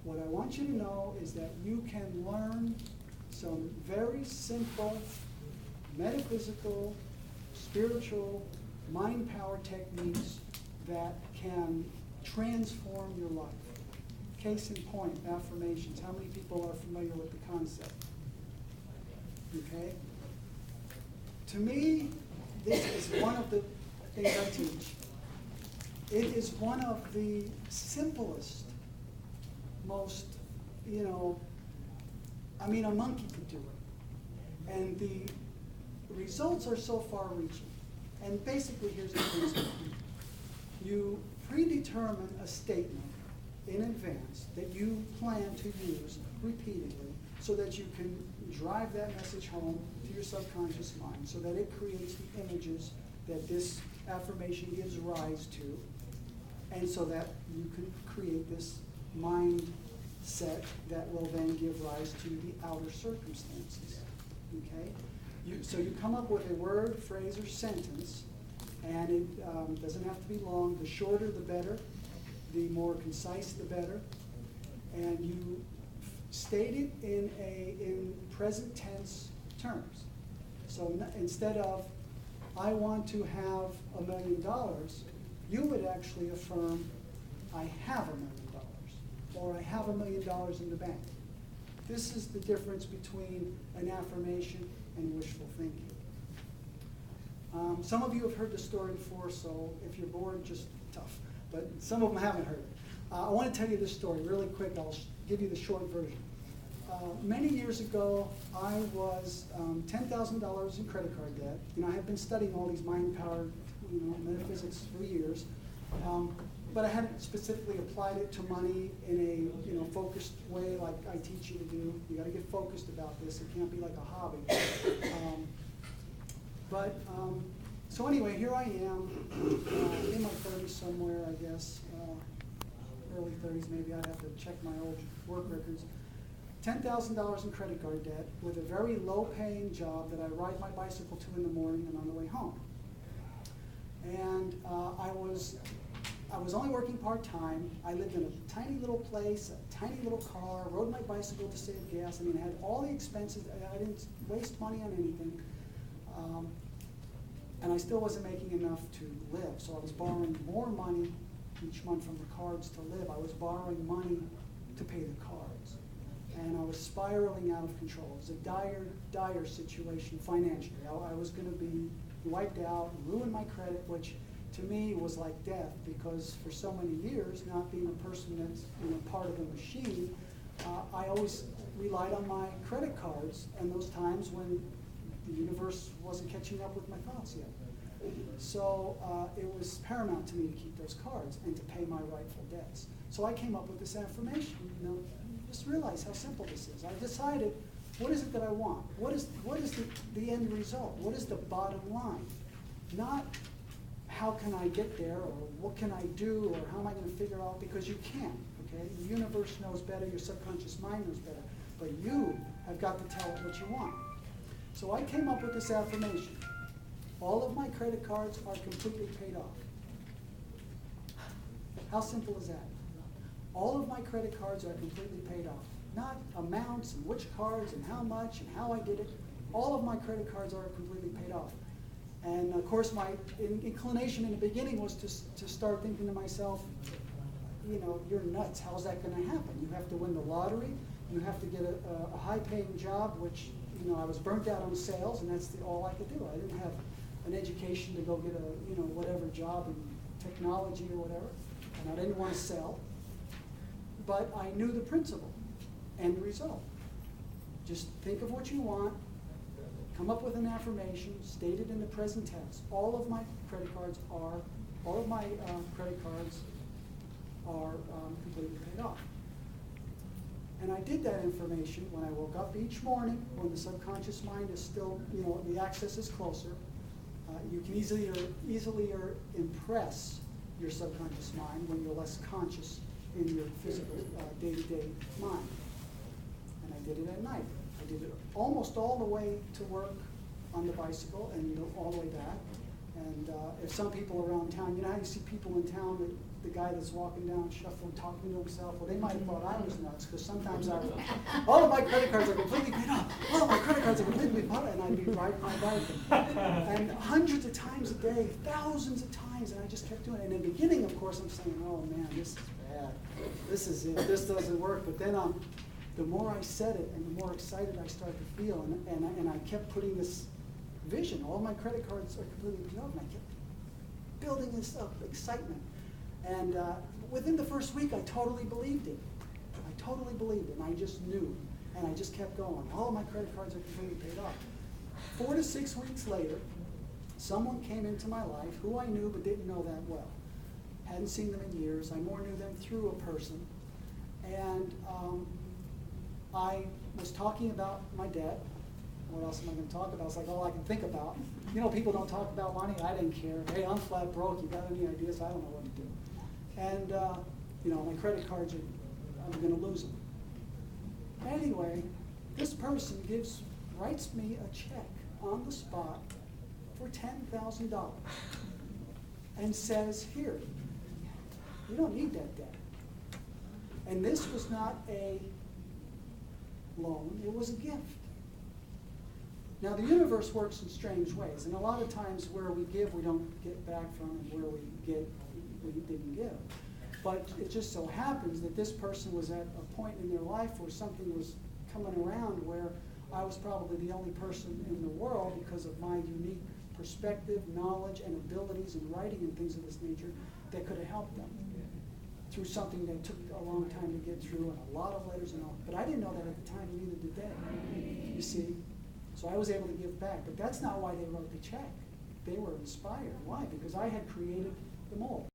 What I want you to know is that you can learn some very simple metaphysical, spiritual, mind power techniques that can transform your life. Case in point, affirmations. How many people are familiar with the concept? Okay? To me, this is one of the things I teach. It is one of the simplest, most, a monkey could do it. And the results are so far-reaching. And basically, here's the principle. You predetermine a statement in advance that you plan to use repeatedly so that you can drive that message home to your subconscious mind so that it creates the images that this affirmation gives rise to, and so that you can create this mindset that will then give rise to the outer circumstances. Okay? So you come up with a word, phrase, or sentence, and it doesn't have to be long. The shorter, the better. The more concise, the better. And you state it in present tense terms. So instead of, I want to have $1 million, you would actually affirm, I have $1 million, or I have $1 million in the bank. This is the difference between an affirmation and wishful thinking. Some of you have heard the story before, so if you're bored, just tough. But some of them haven't heard it. I want to tell you this story really quick. I'll give you the short version. Many years ago, I was $10,000 in credit card debt. I had been studying all these mind power, metaphysics for years, but I hadn't specifically applied it to money in a focused way like I teach you to do. You got to get focused about this. It can't be like a hobby. So anyway, here I am, in my 30s somewhere, I guess, early 30s maybe. I'd have to check my old work records. $10,000 in credit card debt with a very low-paying job that I ride my bicycle to in the morning and on the way home. And I was only working part-time. I lived in a tiny little place, a tiny little car, rode my bicycle to save gas. I had all the expenses. I didn't waste money on anything. And I still wasn't making enough to live. So I was borrowing more money each month from the cards to live. I was borrowing money to pay the cards. And I was spiraling out of control. It was a dire, dire situation financially. I was going to be wiped out, ruin my credit, which to me was like death, because for so many years, not being a person that's part of a machine, I always relied on my credit cards and those times when the universe wasn't catching up with my thoughts yet. So it was paramount to me to keep those cards and to pay my rightful debts. So I came up with this affirmation. Just realize how simple this is. I decided, what is it that I want? What is the end result? What is the bottom line? Not how can I get there, or what can I do, or how am I going to figure out, because you can't, okay? The universe knows better, your subconscious mind knows better, but you have got to tell it what you want. So I came up with this affirmation. All of my credit cards are completely paid off. How simple is that? All of my credit cards are completely paid off. Not amounts and which cards and how much and how I did it. All of my credit cards are completely paid off. And of course my inclination in the beginning was to start thinking to myself, you're nuts. How's that going to happen? You have to win the lottery. You have to get a high-paying job, which I was burnt out on sales, and that's all I could do. I didn't have an education to go get a whatever job in technology or whatever, and I didn't want to sell. But I knew the principle and the result. Just think of what you want, come up with an affirmation, state it in the present tense. All of my credit cards are completely paid off. And I did that information when I woke up each morning, when the subconscious mind is still, the access is closer. You can easily impress your subconscious mind when you're less conscious in your physical day-to-day mind. And I did it at night. I did it almost all the way to work on the bicycle and all the way back. And if some people around town, how you see people in town that the guy that's walking down, shuffling, talking to himself. Well, they might have thought I was nuts, because sometimes I would, all of my credit cards are completely paid off. All of my credit cards are completely paid off, and I'd be riding my bike. And hundreds of times a day, thousands of times, and I just kept doing it. And in the beginning, of course, I'm saying, oh man, this is bad. This is it. This doesn't work. But then the more I said it, and the more excited I started to feel, and I kept putting this vision. All my credit cards are completely paid off, and I kept building this up, excitement. And within the first week, I totally believed it. I totally believed it, and I just knew. And I just kept going. All of my credit cards are completely paid off. 4 to 6 weeks later, someone came into my life who I knew but didn't know that well. Hadn't seen them in years. I more knew them through a person. And I was talking about my debt. What else am I going to talk about? It's like all I can think about. You know, people don't talk about money. I didn't care. Hey, I'm flat broke. You got any ideas? I don't know what to do. And, you know, my credit cards I'm going to lose them. Anyway, this person writes me a check on the spot for $10,000 and says, here, you don't need that debt. And this was not a loan, it was a gift. Now, the universe works in strange ways, and a lot of times where we give, we don't get back from, and where we get, we didn't give. But it just so happens that this person was at a point in their life where something was coming around where I was probably the only person in the world, because of my unique perspective, knowledge, and abilities in writing and things of this nature, that could have helped them through something that took a long time to get through, and a lot of letters and all. But I didn't know that at the time, and neither did they, you see. So I was able to give back. But that's not why they wrote the check. They were inspired. Why? Because I had created the mold.